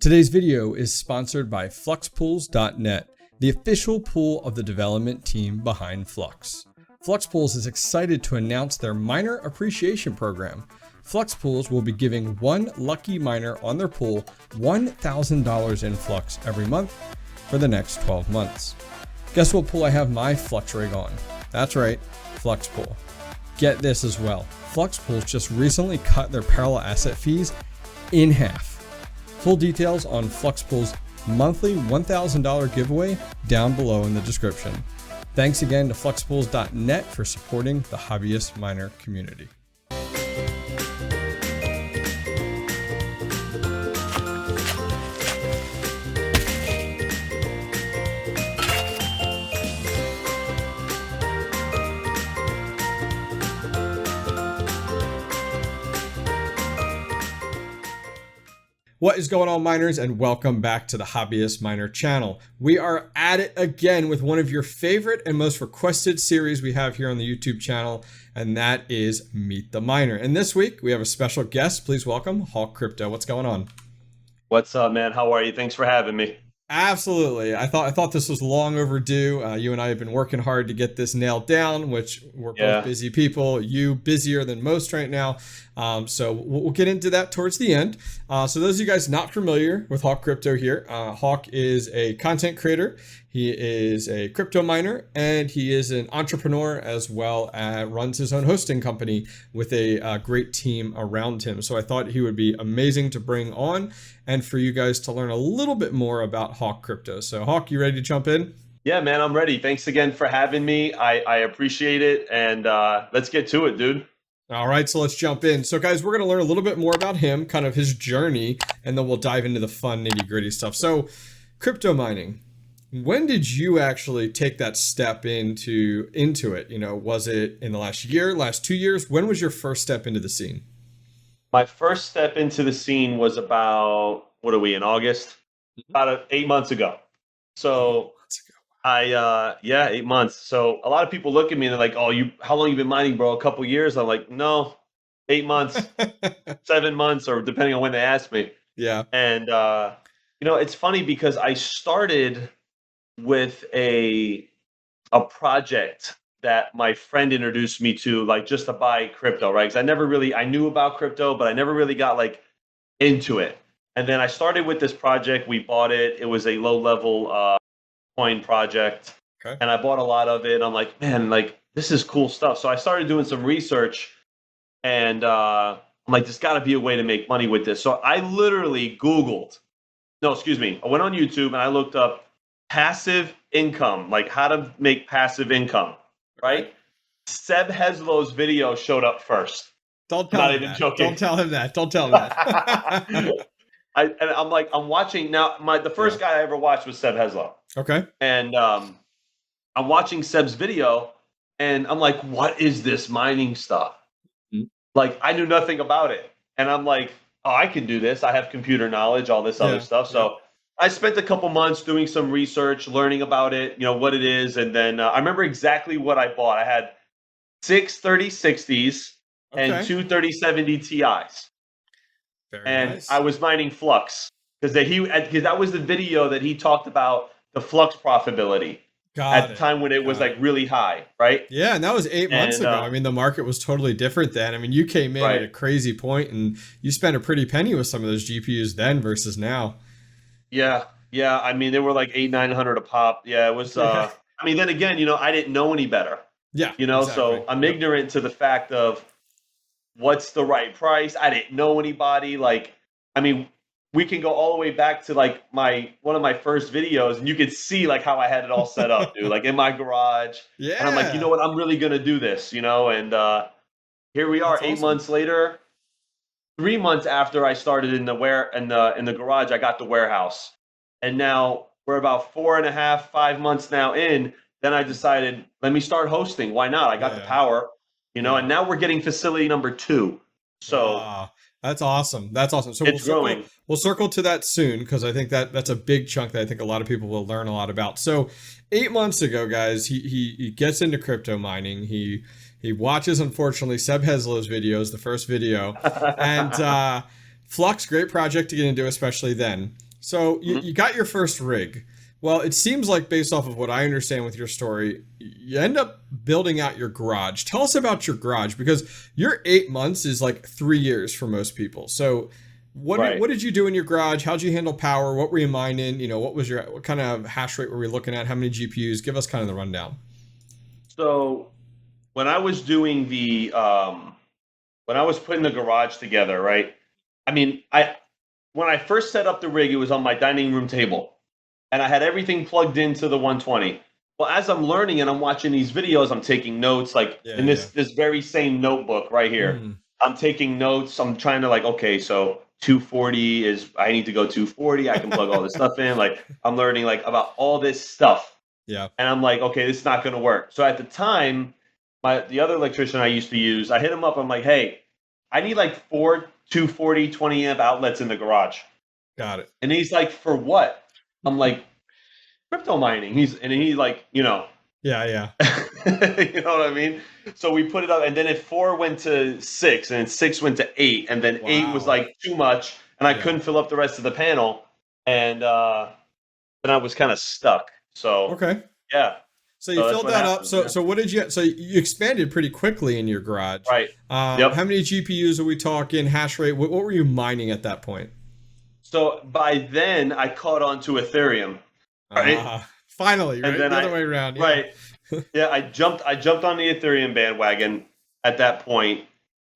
Today's video is sponsored by FluxPools.net, the official pool of the development team behind Flux. FluxPools is excited to announce their miner appreciation program. FluxPools will be giving one lucky miner on their pool $1,000 in Flux every month for the next 12 months. Guess what pool I have my Flux rig on? That's right, FluxPool. Get this as well. FluxPools just recently cut their parallel asset fees in half. Full details on FluxPool's monthly $1,000 giveaway down below in the description. Thanks again to FluxPools.net for supporting the hobbyist miner community. What is going on, miners, and welcome back to the Hobbyist Miner channel. We are at it again with one of your favorite and most requested series we have here on the YouTube channel, and that is Meet the Miner. And this week we have a special guest. Please welcome 𝐓𝐸 Crypto. What's going on? What's up, man? How are you? Thanks for having me. Absolutely. I thought this was long overdue. You and I have been working hard to get this nailed down, which we're both busy people. You busier than most right now. So we'll get into that towards the end. So those of you guys not familiar with 𝐓𝐸 Crypto here, 𝐓𝐸 is a content creator. He is a crypto miner, and he is an entrepreneur as well as runs his own hosting company with a great team around him. So I thought he would be amazing to bring on and for you guys to learn a little bit more about 𝐓𝐸 Crypto. So 𝐓𝐸, you ready to jump in? Yeah, man, I'm ready. Thanks again for having me. I appreciate it. And let's get to it, dude. All right, so let's jump in. So guys, we're going to learn a little bit more about him, kind of his journey, and then we'll dive into the fun nitty gritty stuff. So crypto mining. When did you actually take that step into it? You know, was it in the last year, last 2 years? When was your first step into the scene? My first step into the scene was about, what are we, in August? About 8 months ago. So 8 months. So a lot of people look at me and they're like, oh, how long you been mining, bro? A couple years? I'm like, no, 8 months, 7 months, or depending on when they ask me. Yeah. And, it's funny because I started with a project that my friend introduced me to, like, just to buy crypto, right? Because I knew about crypto, but I never really got like into it. And then I started with this project. We bought it. It was a low level coin project. Okay. And I bought a lot of it. I'm like, man, like, this is cool stuff. So I started doing some research, and I'm like, there's got to be a way to make money with this. So I literally I went on YouTube and I looked up passive income, like how to make passive income, right? 𝐓𝐨𝐝𝐿𝐲's video showed up first. Don't tell him that. Don't tell him that. Don't tell him that. I'm watching now. The first guy I ever watched was 𝐓𝐿𝐲. Okay. And I'm watching 𝐓𝐿𝐲's video, and I'm like, what is this mining stuff? Mm-hmm. Like, I knew nothing about it. And I'm like, oh, I can do this. I have computer knowledge, all this other stuff. So I spent a couple months doing some research, learning about it, what it is. And then I remember exactly what I bought. I had 6 3060s and 2 3070 Ti's. Very nice. I was mining Flux because that was the video that he talked about the Flux profitability at the time when it was like really high, right? Yeah, and that was 8 months ago. I mean, the market was totally different then. I mean, you came in at a crazy point, and you spent a pretty penny with some of those GPUs then versus now. Yeah. I mean, they were like $800-900 a pop. Yeah, it was. I mean, then again, I didn't know any better. Yeah. Exactly. So I'm ignorant to the fact of what's the right price. I didn't know anybody. Like, I mean, we can go all the way back to like one of my first videos, and you could see like how I had it all set up, dude. Like in my garage. Yeah. And I'm like, you know what? I'm really gonna do this, And here we are, 8 months later. 3 months after I started in the garage, I got the warehouse. And now we're about 4.5, 5 months now in. Then I decided, let me start hosting. Why not? I got the power, and now we're getting facility number 2. So that's awesome. That's awesome. So it's growing. We'll circle to that soon, because I think that's a big chunk that I think a lot of people will learn a lot about. So 8 months ago, guys, he gets into crypto mining. He watches, unfortunately, 𝐓𝐿𝐲's videos, the first video, and Flux, great project to get into, especially then. So you got your first rig. Well, it seems like based off of what I understand with your story, you end up building out your garage. Tell us about your garage, because your 8 months is like 3 years for most people. So what did you do in your garage? How'd you handle power? What were you mining? You know, what kind of hash rate were we looking at? How many GPUs? Give us kind of the rundown. So when I was doing when I was putting the garage together, right? I mean, when I first set up the rig, it was on my dining room table, and I had everything plugged into the 120. Well, as I'm learning and I'm watching these videos, I'm taking notes, like in this very same notebook right here. I'm taking notes. I'm trying to like, okay, so 240 is, I need to go 240. I can plug all this stuff in. Like I'm learning like about all this stuff. Yeah. And I'm like, okay, this is not going to work. So at the time, the other electrician I used to use, I hit him up. I'm like, hey, I need like 4 240 20 amp outlets in the garage. Got it. And he's like, for what? I'm like, crypto mining. He's like, you know. Yeah. You know what I mean? So we put it up, and then if 4 went to 6, and 6 went to 8, and then 8 was like too much, and I couldn't fill up the rest of the panel, and then I was kind of stuck. So okay, yeah. So you filled that up. So what did you? So you expanded pretty quickly in your garage, right? How many GPUs are we talking? Hash rate? What were you mining at that point? So by then I caught on to Ethereum, right? Finally, right? The other way around, right? Yeah, I jumped on the Ethereum bandwagon at that point,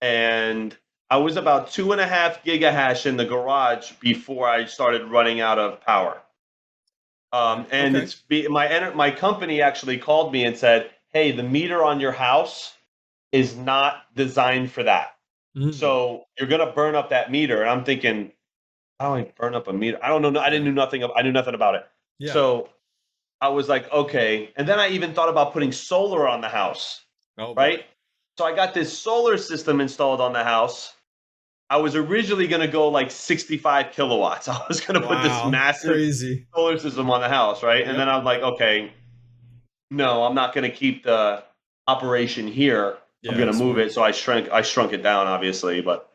and I was about 2.5 gigahash in the garage before I started running out of power. And my company actually called me and said, "Hey, the meter on your house is not designed for that. So you're gonna burn up that meter." And I'm thinking, how do I burn up a meter? I don't know. I knew nothing about it. Yeah. So I was like, okay. And then I even thought about putting solar on the house. Right? So I got this solar system installed on the house. I was originally going to go like 65 kilowatts. I was going to put this massive solar system on the house, right? And then I'm like, okay, no, I'm not going to keep the operation here. I'm going to move it. So I shrunk it down, obviously, but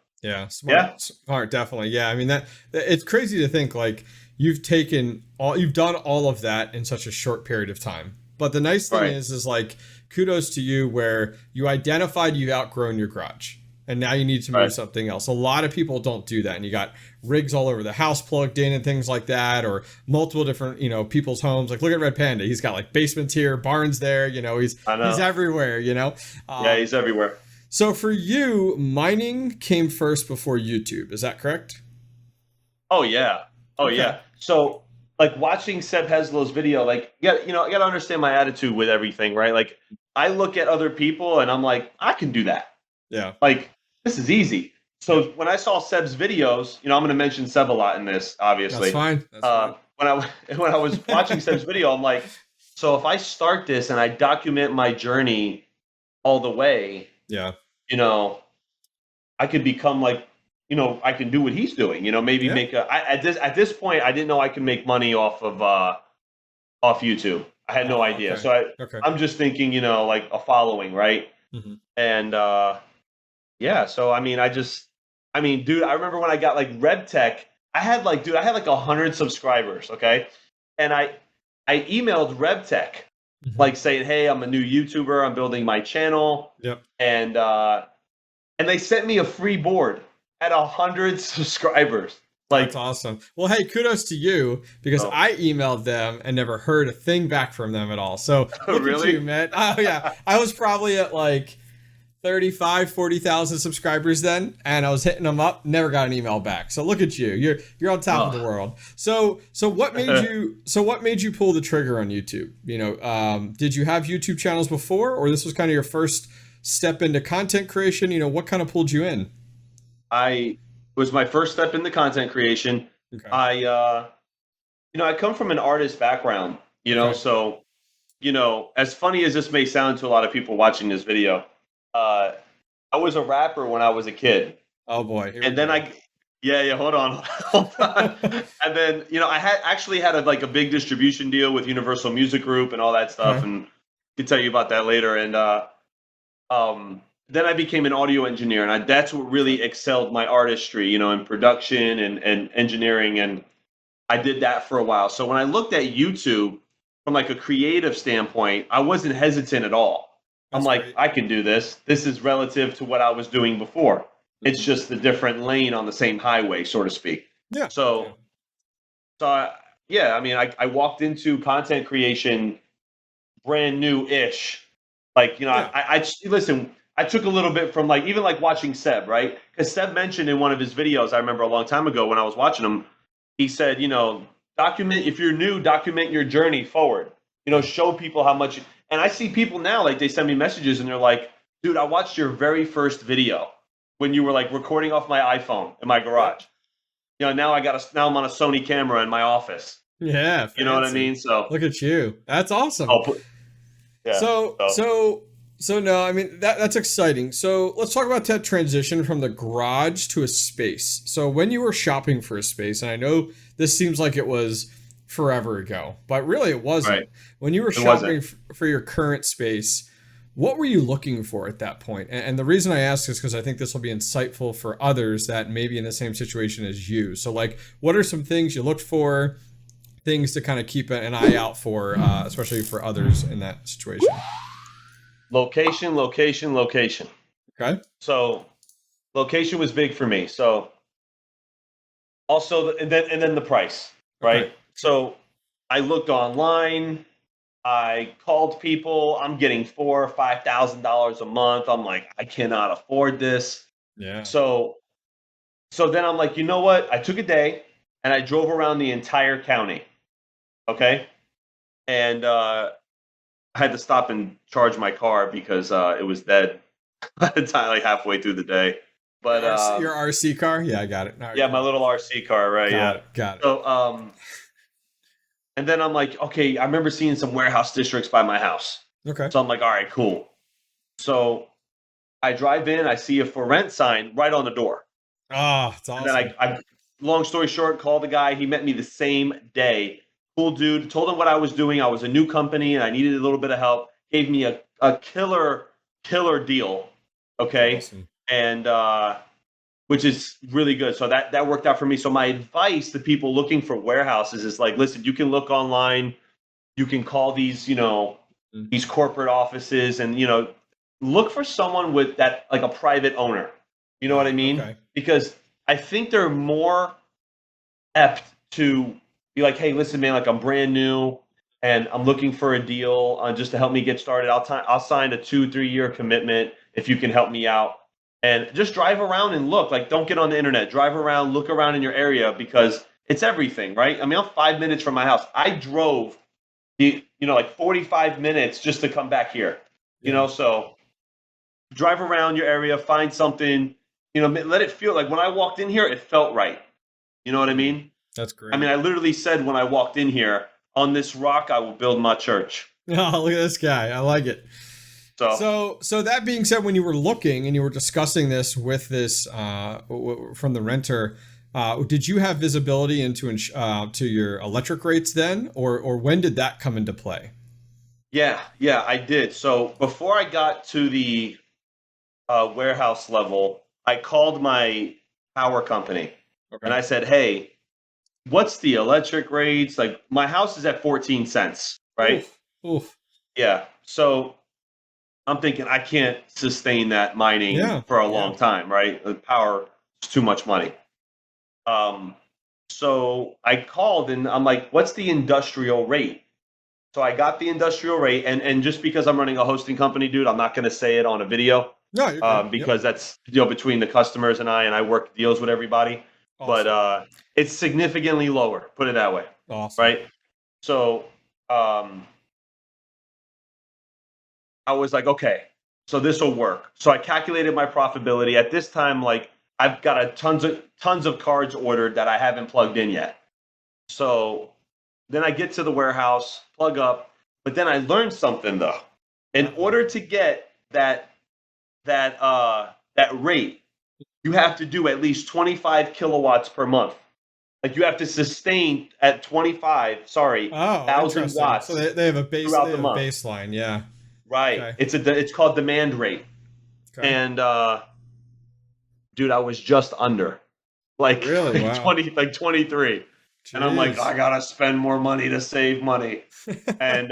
smart, definitely. Yeah, I mean it's crazy to think like you've done all of that in such a short period of time. But the nice thing is like kudos to you where you identified you've outgrown your garage. And now you need to move something else. A lot of people don't do that. And you got rigs all over the house plugged in and things like that, or multiple different, people's homes. Like look at Red Panda. He's got like basements here, barns there, he's everywhere, yeah, he's everywhere. So for you, mining came first before YouTube. Is that correct? Oh yeah. Yeah. So like watching 𝐓𝐸₍ video, like I got to understand my attitude with everything, right? Like I look at other people and I'm like, I can do that. Yeah. Like this is easy. So when I saw Seb's videos, I'm going to mention Seb a lot in this, obviously. That's fine. When I was watching Seb's video, I'm like, so if I start this and I document my journey all the way, I could become like, I can do what he's doing. Maybe make at this point, I didn't know I could make money off of YouTube. I had no idea. So I'm just thinking, like a following, right? Mm-hmm. And so I mean, dude, I remember when I got like RebTech, I had like 100 subscribers, okay? And I emailed RebTech, like saying, hey, I'm a new YouTuber, I'm building my channel. Yep. And they sent me a free board at 100 subscribers. Like, that's awesome. Well, hey, kudos to you, because I emailed them and never heard a thing back from them at all. So look really? at you, man. Oh yeah. I was probably at like 40,000 subscribers then, and I was hitting them up, never got an email back. So look at you. You're on top of the world. So what made you pull the trigger on YouTube? Did you have YouTube channels before, or this was kind of your first step into content creation? What kind of pulled you in? It was my first step into content creation. Okay. I come from an artist background, so, as funny as this may sound to a lot of people watching this video, I was a rapper when I was a kid. Oh boy. And then hold on. And then, I had a big distribution deal with Universal Music Group and all that stuff. Okay. And I can tell you about that later. And, then I became an audio engineer, and that's what really excelled my artistry, in production and engineering. And I did that for a while. So when I looked at YouTube from like a creative standpoint, I wasn't hesitant at all. I'm That's like, great. I can do this. This is relative to what I was doing before. It's just a different lane on the same highway, so to speak. Yeah. So, yeah, I mean, I walked into content creation brand new-ish. Like, Yeah. I listen, I took a little bit from like, even like watching Seb, right? Because Seb mentioned in one of his videos, I remember a long time ago when I was watching him, he said, document, if you're new, document your journey forward. Show people how much. And I see people now, like they send me messages and they're like, dude, I watched your very first video when you were like recording off my iPhone in my garage. Now now I'm on a Sony camera in my office. Yeah. You know what I Fancy. mean? So Look at you. That's awesome. Yeah. So no, I mean that's exciting. So let's talk about that transition from the garage to a space. So when you were shopping for a space, and I know this seems like it was forever ago, but really it wasn't. Right. When you were shopping for your current space, what were you looking for at that point? And the reason I ask is because I think this will be insightful for others that may be in the same situation as you. So like, what are some things you looked for? Things to kind of keep an eye out for, especially for others in that situation. Location, location, location. Okay. So location was big for me. So also, and then the price, right? Okay. So I looked online. I called people. I'm getting $4,000 or $5,000 a month. I'm like, I cannot afford this. Yeah. So then I'm like, you know what? I took a day and I drove around the entire county. Okay. And I had to stop and charge my car because it was dead by the time, like halfway through the day. But your RC car? Yeah, I got it. No, yeah, my little RC car, right? Got it. So and then I'm like, okay, I remember seeing some warehouse districts by my house. Okay. So I'm like, all right, cool. So I drive in, I see a for rent sign right on the door. Oh, it's awesome. And then I long story short, called the guy. He met me the same day. Cool dude. Told him what I was doing. I was a new company and I needed a little bit of help. Gave me a killer deal. Okay. Awesome. And which is really good. So that worked out for me. So my advice to people looking for warehouses is like, listen, you can look online, you can call these, these corporate offices and, look for someone with that, like a private owner. You know what I mean? Okay. Because I think they're more apt to be like, hey, listen, man, like I'm brand new and I'm looking for a deal just to help me get started. I'll sign a 2-3 year commitment if you can help me out. And just drive around and look. Like, don't get on the internet. Drive around, look around in your area because it's everything, right? I mean, I'm 5 minutes from my house. I drove, like 45 minutes just to come back here. So drive around your area, find something. Let it feel like when I walked in here, it felt right. You know what I mean? That's great. I mean, I literally said when I walked in here, on this rock, I will build my church. Oh, look at this guy. I like it. So that being said, when you were looking and you were discussing this with this from the renter, did you have visibility into to your electric rates then, or when did that come into play? Yeah, I did. So before I got to the warehouse level, I called my power company and I said, hey, what's the electric rates? Like my house is at 14 cents, right? Oof. Yeah. So I'm thinking I can't sustain that mining for a long time, right? The power is too much money. So I called and I'm like, what's the industrial rate? So I got the industrial rate, and just because I'm running a hosting company, dude, I'm not going to say it on a video. No, you're good. Because that's between the customers and I work deals with everybody. Awesome. But it's significantly lower, put it that way. Awesome. Right? So I was like, okay, so this will work. So I calculated my profitability. At this time, like I've got tons of cards ordered that I haven't plugged in yet. So then I get to the warehouse, plug up, but then I learned something though. In order to get that rate, you have to do at least 25 kilowatts per month. Like you have to sustain at 1,000 watts. So they have a baseline, yeah. Right. Okay. It's called demand rate. Okay. And dude, I was just under. Like really? Wow. 23. And I'm like, Jeez. I gotta spend more money to save money. And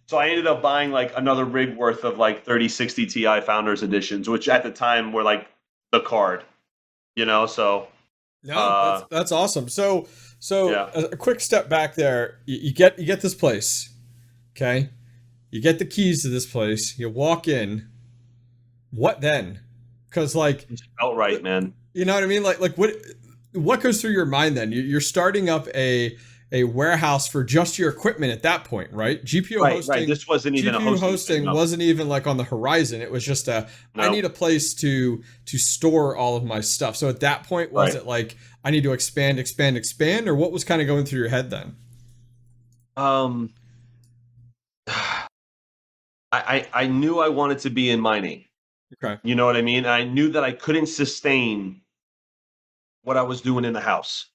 so I ended up buying like another rig worth of like 3060 Ti Founders editions, which at the time were like the card, you know. So No, uh, that's awesome. So yeah. a quick step back there. You get this place, okay? You get the keys to this place. You walk in. What then? Because like, It felt right, man. you know what I mean? Like what goes through your mind then? You're starting up a warehouse for just your equipment at that point, right? GPU Right, right. hosting. This wasn't even a GPU hosting thing. hosting No, wasn't even like on the horizon. It was just I no. need a place to store all of my stuff. So at that point, was Right. it like I need to expand, or what was kind of going through your head then? Um, I knew I wanted to be in mining. Okay. You know what I mean? And I knew that I couldn't sustain what I was doing in the house.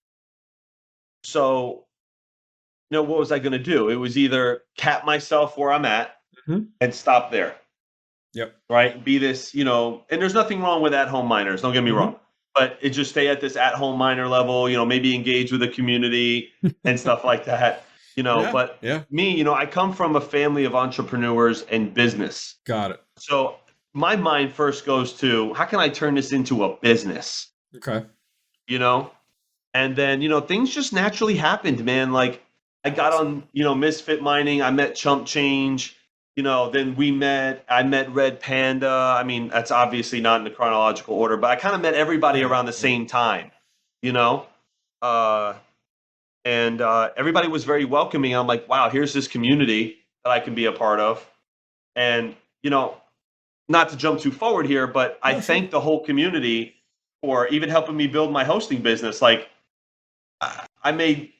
So, what was I going to do? It was either cap myself where I'm at Mhm. and stop there, Yep. right? Be this, and there's nothing wrong with at-home miners. Don't get me Mhm. wrong, but it just stay at this at-home miner level. Maybe engage with the community and stuff like that. Yeah. But Yeah. me, I come from a family of entrepreneurs and business. Got it. So my mind first goes to how can I turn this into a business? Okay. You know, and then things just naturally happened, man. Like I got on Misfit Mining. I met Chump Change. Then I met Red Panda. I mean, that's obviously not in the chronological order, but I kind of met everybody Yeah. around the same time. You know, uh, and everybody was very welcoming. I'm like, wow, here's this community that I can be a part of, and not to jump too forward here, but I No, sure. thank the whole community for even helping me build my hosting business. Like I made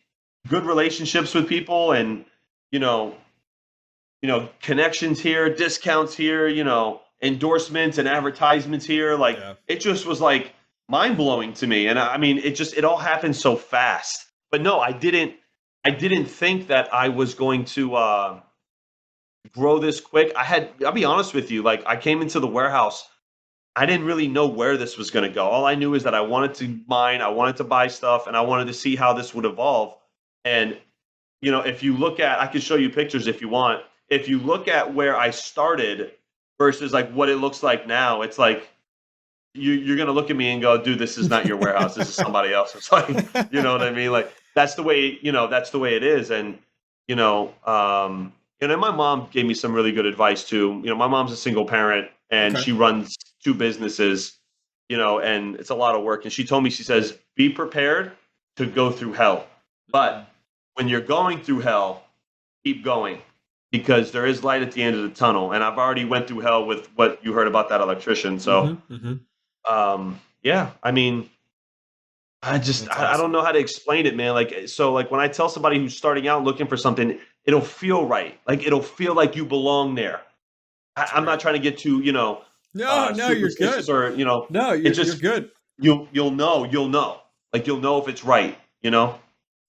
good relationships with people and, you know, connections here, discounts here, endorsements and advertisements here. Like Yeah. it just was like mind blowing to me. And I mean, it all happened so fast, but no, I didn't think that I was going to, grow this quick. I'll be honest with you. Like I came into the warehouse, I didn't really know where this was going to go. All I knew is that I wanted to mine, I wanted to buy stuff, and I wanted to see how this would evolve. And if you look at, I can show you pictures if you want. If you look at where I started versus like what it looks like now, it's like you're going to look at me and go, "Dude, this is not your warehouse. This is somebody else." It's like, you know what I mean? Like that's the way, that's the way it is. And and then my mom gave me some really good advice too. My mom's a single parent and Okay. she runs two businesses, and it's a lot of work. And she told me, she says, be prepared to go through hell. But when you're going through hell, keep going because there is light at the end of the tunnel. And I've already went through hell with what you heard about that electrician. So, Mm-hmm. Mm-hmm. yeah, I mean, That's I don't awesome. know how to explain it, man. Like, so like when I tell somebody who's starting out looking for something, it'll feel right. Like it'll feel like you belong there. That's I'm not great. trying to get too, No, no, you're superstitious good. or, No, it you're just, good. you'll know, like you'll know if it's right,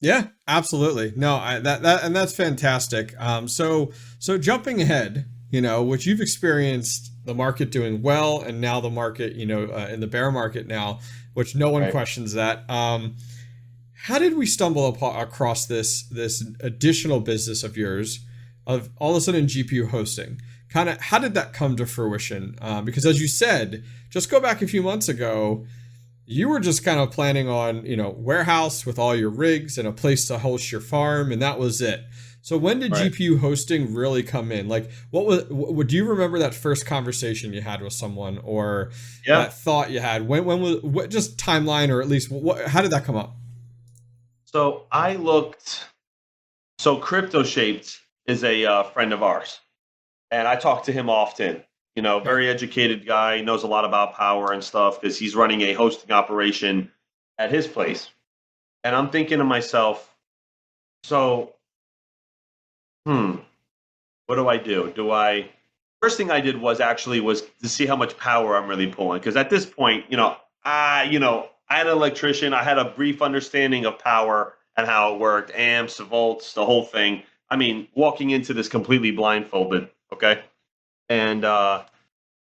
Yeah, absolutely. No, and that's fantastic. So jumping ahead, which you've experienced the market doing well, and now the market, in the bear market now, which no one Right. questions that. How did we stumble across this additional business of yours, of all of a sudden GPU hosting? Kind of, how did that come to fruition? Because as you said, just go back a few months ago, you were just kind of planning on, warehouse with all your rigs and a place to host your farm, and that was it. So when did Right. GPU hosting really come in? Like, do you remember that first conversation you had with someone, or Yeah. that thought you had? When was, what, just timeline, or at least how did that come up? So so CryptoShaped is a friend of ours and I talk to him often, Okay. very educated guy, knows a lot about power and stuff because he's running a hosting operation at his place. And I'm thinking to myself, so, hmm, what do I do? First thing I did was to see how much power I'm really pulling. Cause at this point, I had an electrician. I had a brief understanding of power and how it worked, amps, volts, the whole thing. I mean, walking into this completely blindfolded. Okay. And,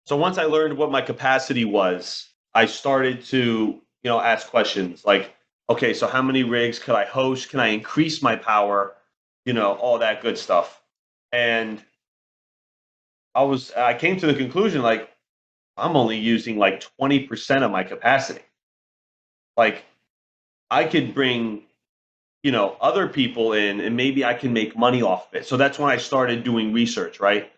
so once I learned what my capacity was, I started to, ask questions like, okay, so how many rigs could I host? Can I increase my power? All that good stuff. And I came to the conclusion, like, I'm only using like 20% of my capacity. Like, I could bring, other people in and maybe I can make money off of it. So that's when I started doing research, right?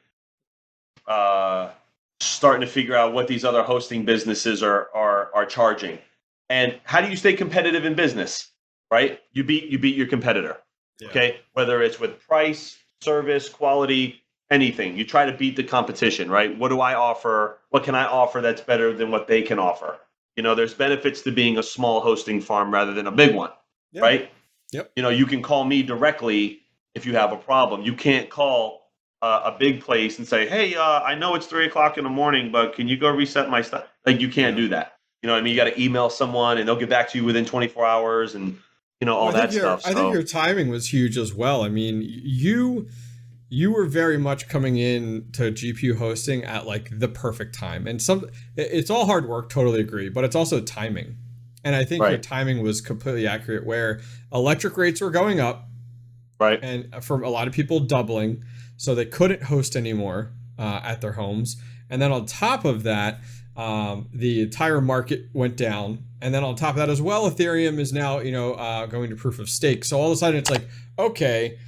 Starting to figure out what these other hosting businesses are charging. And how do you stay competitive in business, right? You beat your competitor. Yeah. Okay? Whether it's with price, service, quality, anything. You try to beat the competition, right? What do I offer? What can I offer that's better than what they can offer? There's benefits to being a small hosting farm rather than a big one, Yeah. right? Yep. You can call me directly if you have a problem. You can't call a big place and say, "Hey, I know it's 3 o'clock in the morning, but can you go reset my stuff?" Like, you can't do that. You know what I mean? You got to email someone, and they'll get back to you within 24 hours, and all that stuff. I think your timing was huge as well. I mean, you were very much coming in to GPU hosting at like the perfect time, and it's all hard work. Totally agree, but it's also timing. And I think your timing was completely accurate, where electric rates were going up, right, and for a lot of people doubling, so they couldn't host anymore at their homes. And then on top of that, the entire market went down. And then on top of that as well, Ethereum is now going to proof of stake. So all of a sudden it's like, okay,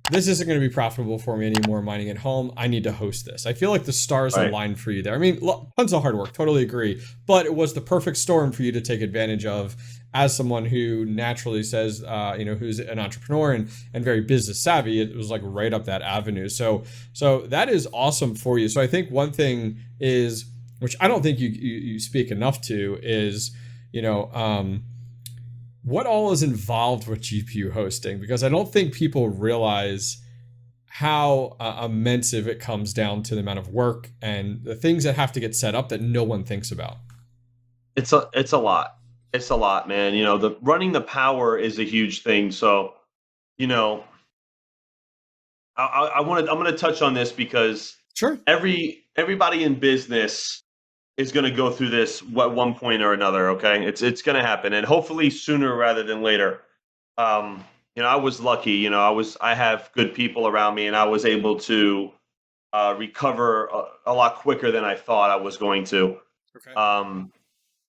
this isn't going to be profitable for me anymore mining at home. I need to host this. I feel like the stars aligned for you there. I mean, tons of hard work, totally agree. But it was the perfect storm for you to take advantage of as someone who naturally says, who's an entrepreneur and very business savvy. It was like right up that avenue. So that is awesome for you. So I think one thing is, which I don't think you speak enough to, is, what all is involved with GPU hosting, because I don't think people realize how immense it comes down to the amount of work and the things that have to get set up that no one thinks about. It's a lot. It's a lot, man. The running the power is a huge thing. So, I'm going to touch on this because sure, everybody in business is going to go through this at one point or another. Okay, it's going to happen, and hopefully sooner rather than later. I was lucky. I have good people around me, and I was able to recover a lot quicker than I thought I was going to. Okay.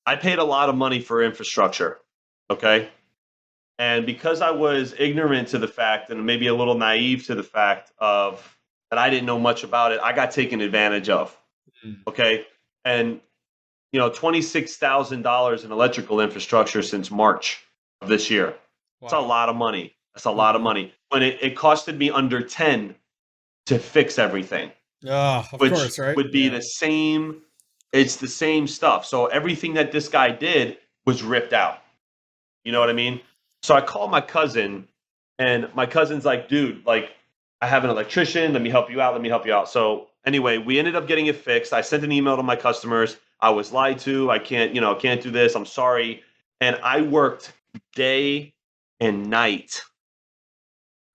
I paid a lot of money for infrastructure. Okay. And because I was ignorant to the fact and maybe a little naive to the fact of that I didn't know much about it, I got taken advantage of. Okay. And, $26,000 in electrical infrastructure since March of this year. Wow. That's a lot of money. That's a lot of money. When it costed me under 10 to fix everything. Of course, right? Would be the same. It's the same stuff. So everything that this guy did was ripped out. You know what I mean? So I called my cousin, and my cousin's like, "Dude, like, I have an electrician. Let me help you out. Let me help you out." So anyway, we ended up getting it fixed. I sent an email to my customers. I was lied to. I can't do this. I'm sorry. And I worked day and night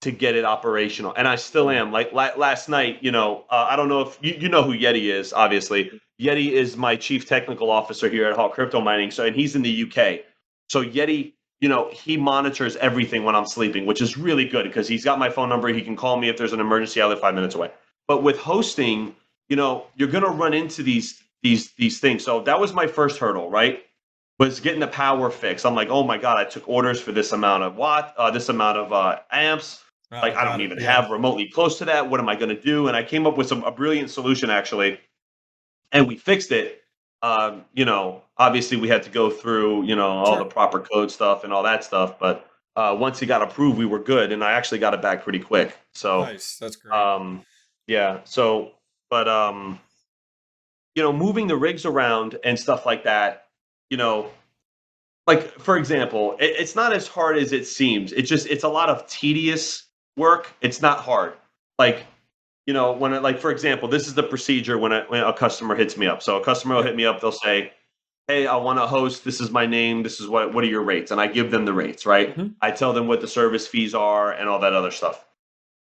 to get it operational. And I still am. Like last night, I don't know if you know who Yeti is, obviously. Yeti is my chief technical officer here at Hawk Crypto Mining. So, and he's in the UK. So Yeti, he monitors everything when I'm sleeping, which is really good because he's got my phone number. He can call me if there's an emergency. I live 5 minutes away. But with hosting, you're going to run into these things. So that was my first hurdle, right? Was getting the power fixed. I'm like, oh my God, I took orders for this amount of this amount of amps. Like, I don't even have remotely close to that. What am I going to do? And I came up with a brilliant solution, actually. And we fixed it. Obviously we had to go through, all the proper code stuff and all that stuff. But once it got approved, we were good. And I actually got it back pretty quick. So nice. That's great. yeah. So, but, moving the rigs around and stuff like that, like, for example, it's not as hard as it seems. It's a lot of tedious work. It's not hard. Like, for example, this is the procedure when a customer hits me up. So a customer will hit me up. They'll say, "Hey, I want to host. This is my name. This is what are your rates?" And I give them the rates, right? Mm-hmm. I tell them what the service fees are and all that other stuff.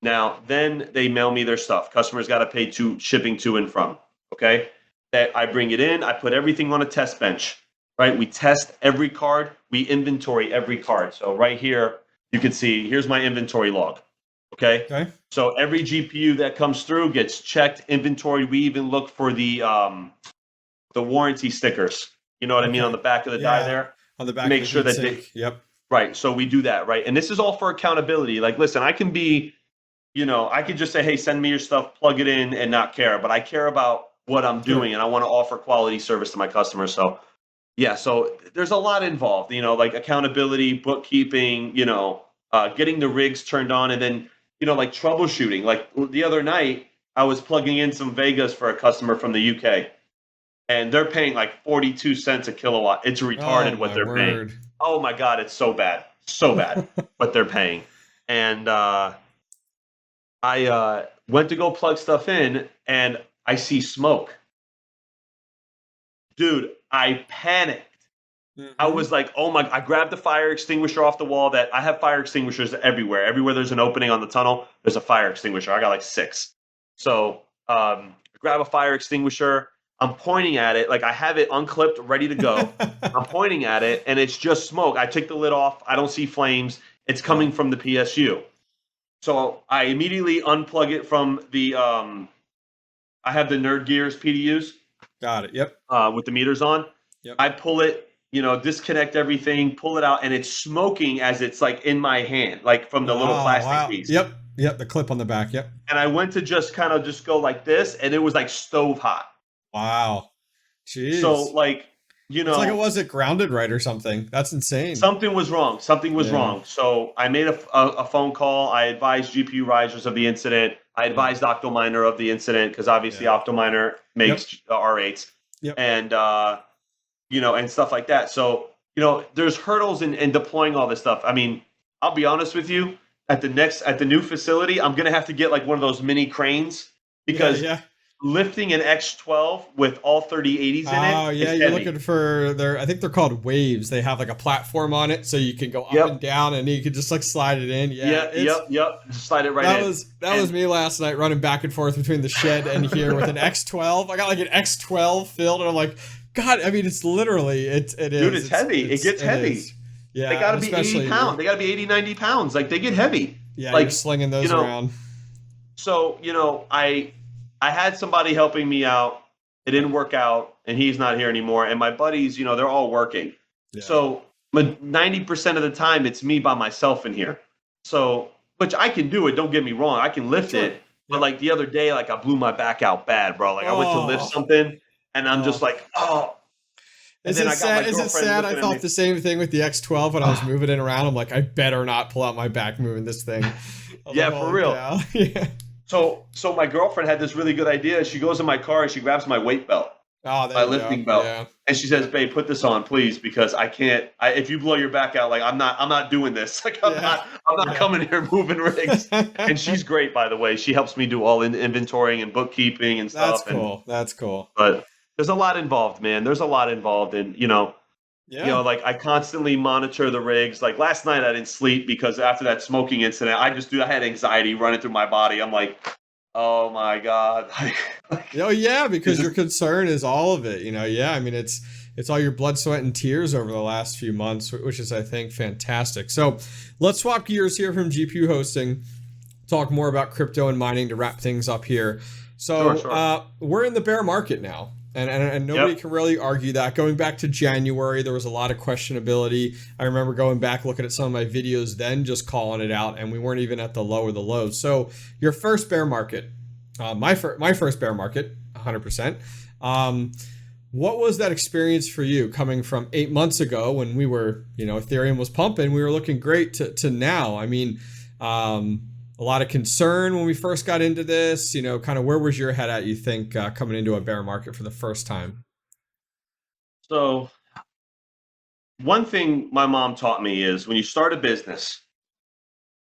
Now, then they mail me their stuff. Customers got to pay shipping to and from. Okay. That I bring it in. I put everything on a test bench. right? We test every card. We inventory every card. So right here, you can see, here's my inventory log. Okay. Okay. So every GPU that comes through gets checked, inventory. We even look for the warranty stickers. You know what I mean, on the back of the die there. On the back make of the sure that sink. Yep. Right. So we do that, right? And this is all for accountability. Like, listen, I can be, I could just say, hey, send me your stuff, plug it in, and not care. But I care about what I'm doing, and I want to offer quality service to my customers. So yeah, so there's a lot involved, like accountability, bookkeeping, getting the rigs turned on, and then, like troubleshooting. Like the other night, I was plugging in some Vegas for a customer from the UK, and they're paying like 42 cents a kilowatt. It's retarded what they're paying. Oh my God, it's so bad what they're paying. And I went to go plug stuff in, and I see smoke. Dude, I panicked. I was like, oh my, I grabbed the fire extinguisher off the wall. That I have fire extinguishers everywhere. Everywhere there's an opening on the tunnel, there's a fire extinguisher. I got like 6. So grab a fire extinguisher. I'm pointing at it, like I have it unclipped, ready to go. I'm pointing at it, and it's just smoke. I take the lid off. I don't see flames. It's coming from the PSU. So I immediately unplug it from the, I have the Nerd Gears PDUs. Got it. Yep. With the meters on. Yep. I pull it, disconnect everything, pull it out, and it's smoking as it's like in my hand, like from the little plastic piece. Yep. The clip on the back. Yep. And I went to just go like this, and it was like stove hot. Wow. Jeez. So like, it's like it wasn't grounded right or something. That's insane. Something was wrong. Wrong. So I made a phone call. I advised GPU risers of the incident. I advised Octominer of the incident, because obviously Octominer makes R8s. Yep. And and stuff like that. So there's hurdles in deploying all this stuff. I mean, I'll be honest with you. At the new facility, I'm gonna have to get like one of those mini cranes, because lifting an X12 with all 3080s in it. Oh yeah, you're looking for I think they're called waves. They have like a platform on it, so you can go up and down, and you can just like slide it in. Yep. Just slide it right in. That was me last night, running back and forth between the shed and here with an X12. I got like an X12 filled, and I'm like, God, I mean, it's literally it is. Dude, it's heavy. It gets heavy. Yeah, they got to be 80 pounds. They got to be 80, 90 pounds. Like, they get heavy. Yeah, like you're slinging those around. So I had somebody helping me out. It didn't work out, and he's not here anymore. And my buddies, they're all working. Yeah. So 90% of the time, it's me by myself in here. So, which I can do it. Don't get me wrong. I can lift it. But like the other day, like I blew my back out bad, bro. Like I went to lift something, and I'm just like, oh. Is it sad? I thought the same thing with the X12 when I was moving it around. I'm like, I better not pull out my back moving this thing. Yeah, for real. Yeah. So my girlfriend had this really good idea. She goes in my car and she grabs my weight belt, my lifting belt, and she says, "Babe, put this on, please, because I can't. If you blow your back out, like I'm not doing this. Like I'm not coming here moving rigs." And she's great, by the way. She helps me do all inventorying and bookkeeping and stuff. That's cool. But there's a lot involved, man. There's a lot involved in like I constantly monitor the rigs. Like last night I didn't sleep because after that smoking incident, I had anxiety running through my body. I'm like, oh my God. Oh yeah, because your concern is all of it, Yeah, I mean, it's all your blood, sweat, and tears over the last few months, which is, I think, fantastic. So let's swap gears here from GPU hosting, talk more about crypto and mining to wrap things up here. So sure. We're in the bear market now. And nobody can really argue that. Going back to January, there was a lot of questionability. I remember going back, looking at some of my videos then, just calling it out, and we weren't even at the low of the lows. So your first bear market, my first bear market, 100%. What was that experience for you, coming from 8 months ago when we were, Ethereum was pumping, we were looking great, to now? I mean, a lot of concern when we first got into this, kind of where was your head at, you think, coming into a bear market for the first time? So one thing my mom taught me is when you start a business,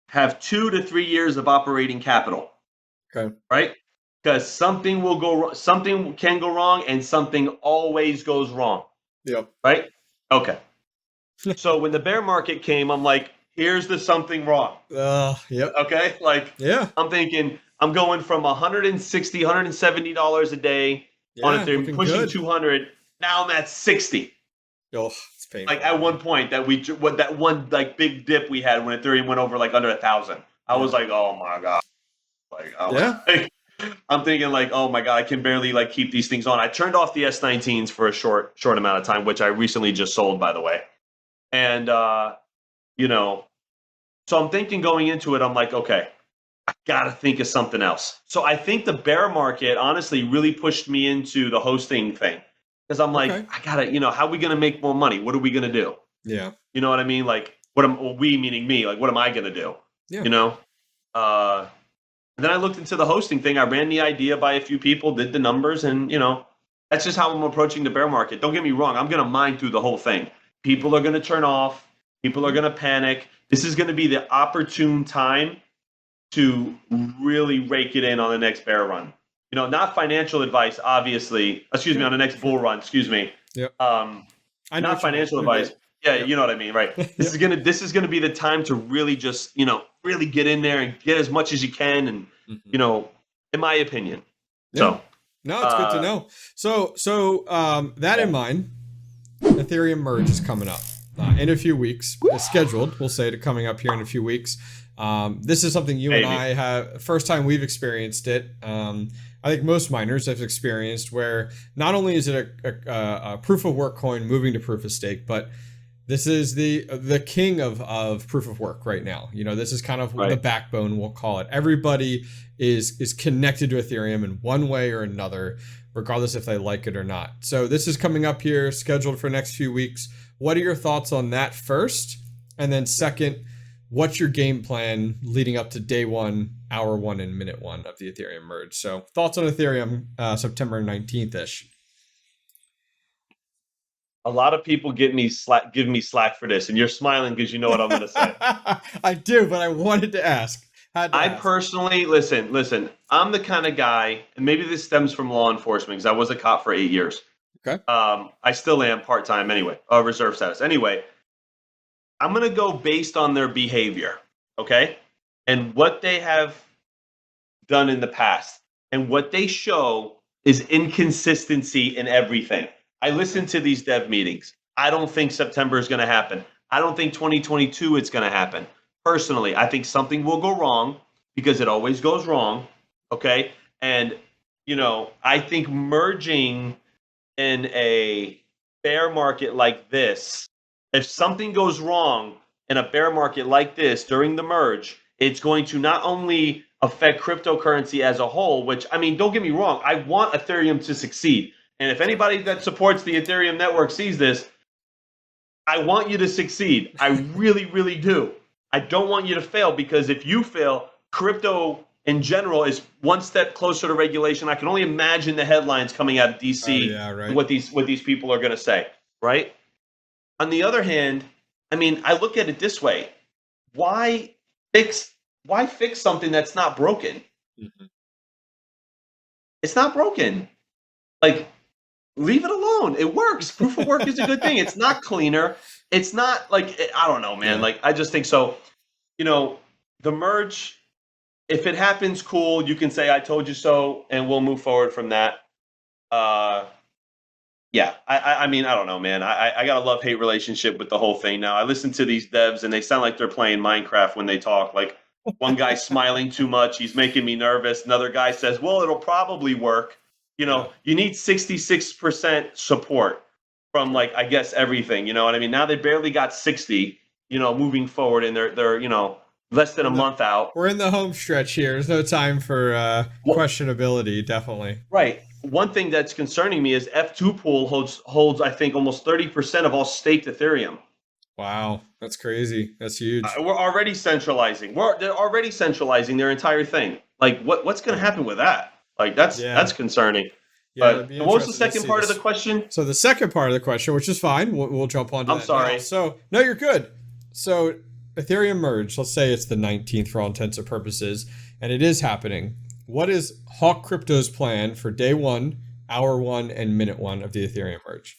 have 2 to 3 years of operating capital. Okay. Right? Because something can go wrong, and something always goes wrong. Yep. Right? Okay. So when the bear market came, I'm like, here's the something wrong. Yep. Okay. I'm thinking I'm going from $160, $170 a day on Ethereum, pushing good. 200. Now I'm at 60. Oh, it's painful. Like at one point that one like big dip we had when Ethereum went over like under 1,000. I was like, oh my god, like Yeah. I'm thinking like, oh my god, I can barely like keep these things on. I turned off the S19s for a short amount of time, which I recently just sold, by the way. And you know, so I'm thinking going into it, I'm like, okay, I gotta think of something else. So I think the bear market honestly really pushed me into the hosting thing because I'm like, Okay. I gotta, how are we gonna make more money? What are we gonna do? Yeah. You know what I mean? Like, we meaning me? Like, what am I gonna do? Yeah. You know? Uh, then I looked into the hosting thing. I ran the idea by a few people, did the numbers, and that's just how I'm approaching the bear market. Don't get me wrong. I'm gonna mine through the whole thing. People are gonna turn off. People are gonna panic. This is gonna be the opportune time to really rake it in on the next bear run. Not financial advice, obviously. Excuse me, on the next bull run. Excuse me. Yep. I know Not financial advice. Yeah, you know what I mean, right? This is gonna be the time to really just really get in there and get as much as you can, and in my opinion. Yeah. So no, it's good to know. So that in mind, Ethereum merge is coming up in a few weeks. It's scheduled. We'll say coming up here in a few weeks. This is something you and I have first time we've experienced it. I think most miners have experienced where not only is it a proof of work coin moving to proof of stake, but this is the king of proof of work right now. This is kind of the backbone, we'll call it. Everybody is connected to Ethereum in one way or another, regardless if they like it or not. So this is coming up here, scheduled for next few weeks. What are your thoughts on that first? And then second, what's your game plan leading up to day 1, hour 1, and minute 1 of the Ethereum merge? So thoughts on Ethereum September 19th-ish. a lot of people give me slack for this, and you're smiling because you know what I'm going to say. I do, but I wanted to ask. Personally, listen, I'm the kind of guy, and maybe this stems from law enforcement because I was a cop for 8 years. Okay. I still am part-time anyway, reserve status. Anyway, I'm going to go based on their behavior, okay? And what they have done in the past. And what they show is inconsistency in everything. I listen to these dev meetings. I don't think September is going to happen. I don't think 2022 it's going to happen. Personally, I think something will go wrong because it always goes wrong, okay? And, I think merging in a bear market like this, if something goes wrong in a bear market like this during the merge, it's going to not only affect cryptocurrency as a whole, which, don't get me wrong, I want Ethereum to succeed. And if anybody that supports the Ethereum network sees this, I want you to succeed. I really, really do. I don't want you to fail, because if you fail, crypto in general is one step closer to regulation. I can only imagine the headlines coming out of DC, what these people are going to say, right? On the other hand, I look at it this way. Why fix something that's not broken? Mm-hmm. It's not broken. Like, leave it alone. It works. Proof of work is a good thing. It's not cleaner. It's not like, I don't know, man. Like, I just think so. The merge, if it happens, cool. You can say, I told you so, and we'll move forward from that. Yeah, I don't know, man. I got a love-hate relationship with the whole thing now. I listen to these devs, and they sound like they're playing Minecraft when they talk. Like, one guy's smiling too much. He's making me nervous. Another guy says, well, it'll probably work. You need 66% support from, like, I guess, everything. You know what I mean? Now they barely got 60, moving forward, and they're less than a month out. We're in the home stretch here. There's no time for questionability, definitely. Right. One thing that's concerning me is F2 pool holds I think almost 30% of all staked Ethereum. Wow, that's crazy. That's huge. We're already centralizing. They're already centralizing their entire thing. Like, what's going to happen with that? Like, that's concerning. Yeah, but what was the second part of the question? So the second part of the question, which is fine, we'll jump on to that. I'm sorry. Now. So no, you're good. So Ethereum merge. Let's say it's the 19th for all intents and purposes, and it is happening. What is Hawk Crypto's plan for day 1, hour 1, and minute 1 of the Ethereum merge?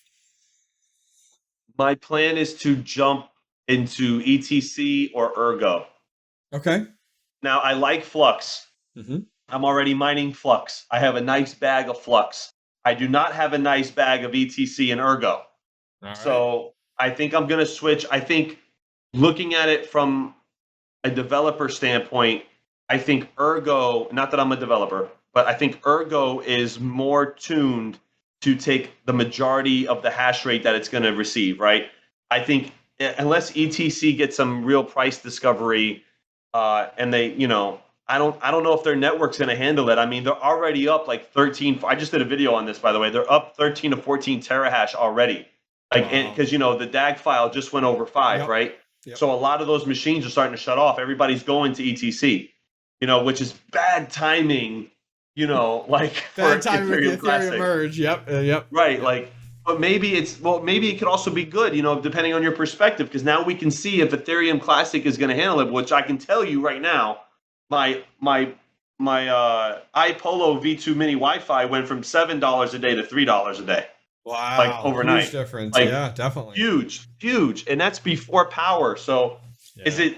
My plan is to jump into ETC or Ergo. Okay. Now, I like Flux. Mm-hmm. I'm already mining Flux. I have a nice bag of Flux. I do not have a nice bag of ETC and Ergo. All right. So I think I'm going to switch. I think looking at it from a developer standpoint, I think Ergo, not that I'm a developer, but I think Ergo is more tuned to take the majority of the hash rate that it's going to receive, right? I think unless ETC gets some real price discovery, and they, I don't know if their network's going to handle it. I mean, they're already up like 13. I just did a video on this, by the way. They're up 13 to 14 terahash already. Like, Wow. because the DAG file just went over 5, Yep. right? Yep. So a lot of those machines are starting to shut off. Everybody's going to ETC, which is bad timing, like Bad for time with the Ethereum Ethereum Classic. merge. Yep. Yep. Right. Yep. Like, but maybe maybe it could also be good, depending on your perspective, because now we can see if Ethereum Classic is going to handle it, which I can tell you right now, my iPolo V2 mini Wi-Fi went from $7 a day to $3 a day. Wow. Like overnight. Huge difference. Like, yeah, definitely. Huge. And that's before power. So is it,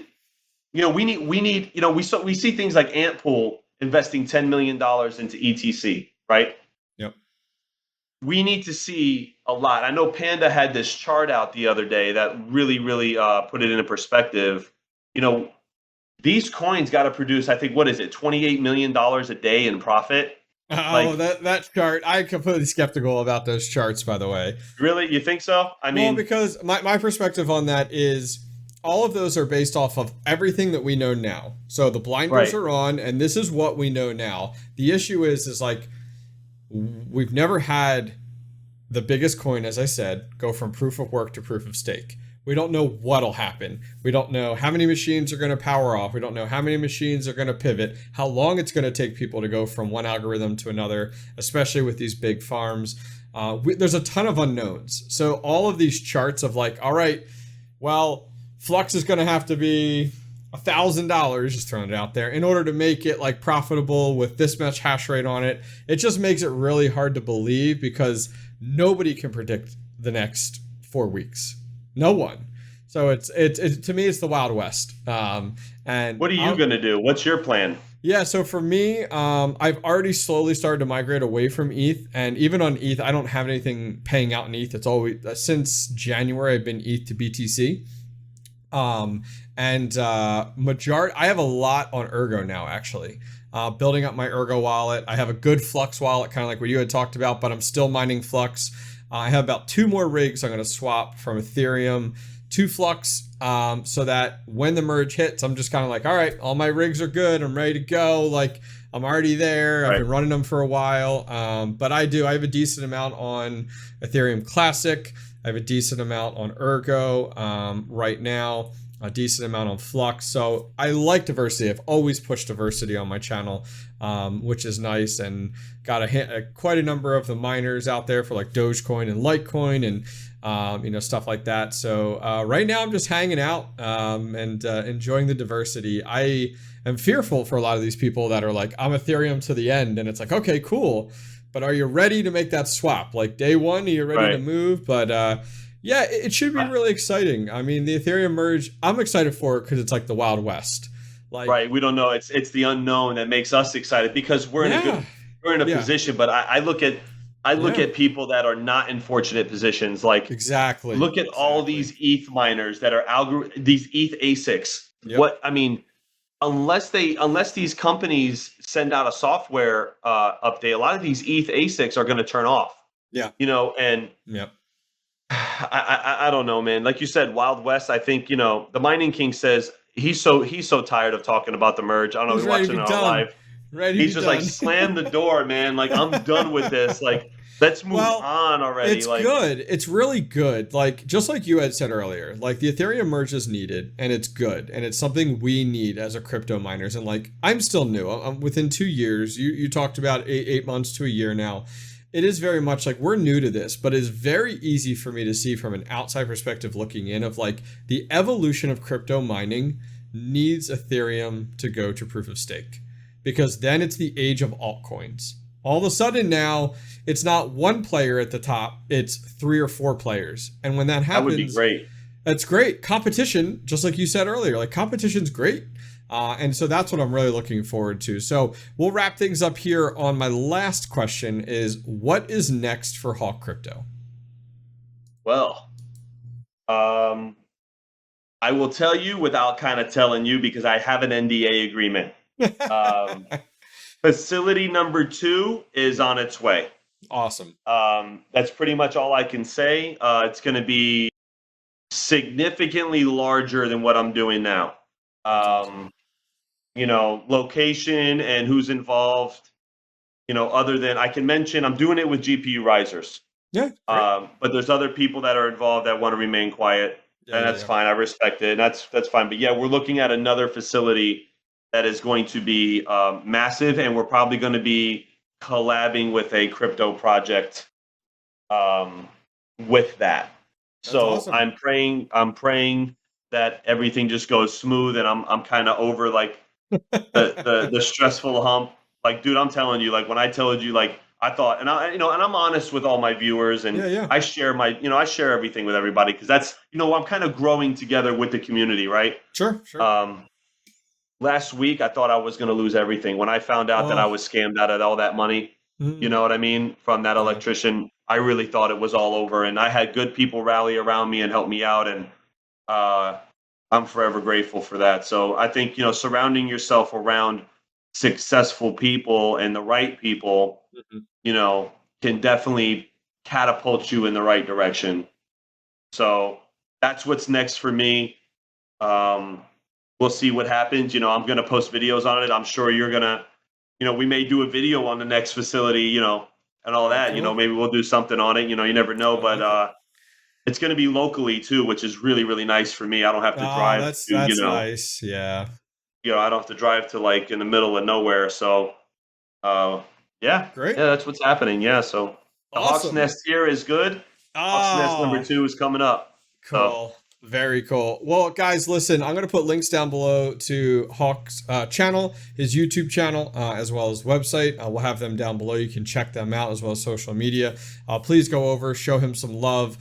we need, we see things like Antpool investing $10 million into ETC, right? Yep. We need to see a lot. I know Panda had this chart out the other day that really, really put it into perspective. These coins got to produce, I think, what is it, $28 million a day in profit? Oh, that chart. I'm completely skeptical about those charts, by the way. Really? You think so? I mean, well, because my perspective on that is all of those are based off of everything that we know now. So the blinders are on, and this is what we know now. The issue is like, we've never had the biggest coin, as I said, go from proof of work to proof of stake. We don't know what'll happen. We don't know how many machines are going to power off. We don't know how many machines are going to pivot, how long it's going to take people to go from one algorithm to another, especially with these big farms. There's a ton of unknowns. So all of these charts of like, all right, well, Flux is going to have to be $1,000, just throwing it out there, in order to make it like profitable with this much hash rate on it. It just makes it really hard to believe because nobody can predict the next 4 weeks. No one. So it's to me, it's the Wild West. And what are you going to do? What's your plan? Yeah, so for me, I've already slowly started to migrate away from ETH, and even on ETH, I don't have anything paying out in ETH. It's always since January I've been ETH to BTC. Majority, I have a lot on Ergo now, actually. Building up my Ergo wallet. I have a good Flux wallet, kind of like what you had talked about, but I'm still mining Flux. I have about 2 more rigs I'm going to swap from Ethereum to Flux, so that when the merge hits, I'm just kind of like, all right, all my rigs are good. I'm ready to go. Like, I'm already there. I've been running them for a while. But I have a decent amount on Ethereum Classic. I have a decent amount on Ergo right now, a decent amount on Flux. So I like diversity. I've always pushed diversity on my channel, which is nice, and got quite a number of the miners out there for like Dogecoin and Litecoin and stuff like that. So right now I'm just hanging out and enjoying the diversity. I am fearful for a lot of these people that are like, I'm Ethereum to the end, and it's like, okay, cool, but are you ready to make that swap? Like day one, are you ready to move? But yeah, it should be really exciting. I mean, the Ethereum merge, I'm excited for it because it's like the Wild West. Like, we don't know. It's the unknown that makes us excited because we're in a position. But I look at people that are not in fortunate positions. Like, look at all these ETH miners that are these ETH ASICs. Yep. Unless these companies send out a software update, a lot of these ETH ASICs are going to turn off. Yeah. And yep. I don't know, man. Like you said, Wild West. I think the Mining King says he's so tired of talking about the merge. I don't know if you're watching it on live. He's just like, slam the door, man. Like, I'm done with this. Like, let's move on already. It's good. It's really good. Like, just like you had said earlier, like the Ethereum merge is needed, and it's good, and it's something we need as a crypto miners. And like, I'm still new. I'm within 2 years. You talked about 8 months to a year now. It is very much like we're new to this, but it's very easy for me to see from an outside perspective looking in of like the evolution of crypto mining needs Ethereum to go to proof of stake, because then it's the age of altcoins. All of a sudden now it's not one player at the top, it's 3 or 4 players. And when that happens, that would be great. That's great. Competition, just like you said earlier, like competition's great. And so that's what I'm really looking forward to. So we'll wrap things up here on my last question is, what is next for Hawk Crypto? Well, Um, I will tell you without kind of telling you because I have an NDA agreement. Um, Facility number 2 is on its way. Awesome. That's pretty much all I can say. It's going to be significantly larger than what I'm doing now. Awesome. Location and who's involved, other than I can mention, I'm doing it with GPU risers. Yeah. But there's other people that are involved that want to remain quiet, and that's fine. I respect it, and that's fine. But yeah, we're looking at another facility that is going to be massive, and we're probably going to be collabing with a crypto project with that. That's so awesome. I'm praying that everything just goes smooth, and I'm kind of over like the stressful hump. Like, dude, I'm telling you, like when I told you, like I thought, and and I'm honest with all my viewers, and I share I share everything with everybody because that's I'm kind of growing together with the community, right? Sure. Last week I thought I was going to lose everything when I found out that I was scammed out of all that money. You know what I mean? From that electrician, I really thought it was all over, and I had good people rally around me and help me out, and I'm forever grateful for that. So I think surrounding yourself around successful people and the right people, can definitely catapult you in the right direction. So that's what's next for me. We'll see what happens. I'm going to post videos on it. I'm sure you're going to, we may do a video on the next facility, and all that. Cool. Maybe we'll do something on it. You never know. But it's going to be locally too, which is really, really nice for me. I don't have to drive. That's nice. Yeah. I don't have to drive to like in the middle of nowhere. So, yeah, great. Yeah, that's what's happening. Yeah. So the Hawk's Nest here is good. Hawk's Nest number 2 is coming up. Cool. Very cool. Well, guys, listen, I'm going to put links down below to Hawk's channel, his YouTube channel, as well as website. We'll have them down below. You can check them out as well as social media. Please go over, show him some love,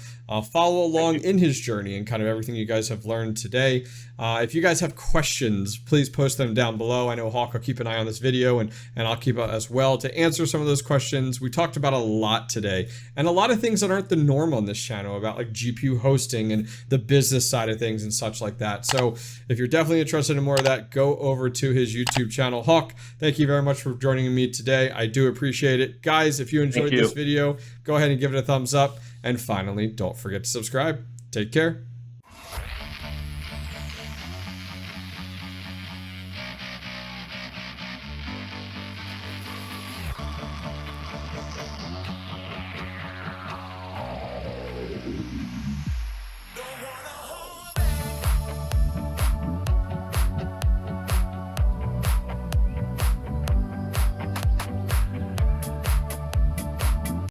follow along in his journey and kind of everything you guys have learned today. If you guys have questions, please post them down below. I know Hawk will keep an eye on this video and I'll keep it as well to answer some of those questions. We talked about a lot today and a lot of things that aren't the norm on this channel about like GPU hosting and the business side of things and such like that. So if you're definitely interested in more of that, go over to his YouTube channel. Hawk, thank you very much for joining me today. I do appreciate it. Guys, if you enjoyed this video, go ahead and give it a thumbs up. And finally, don't forget to subscribe. Take care.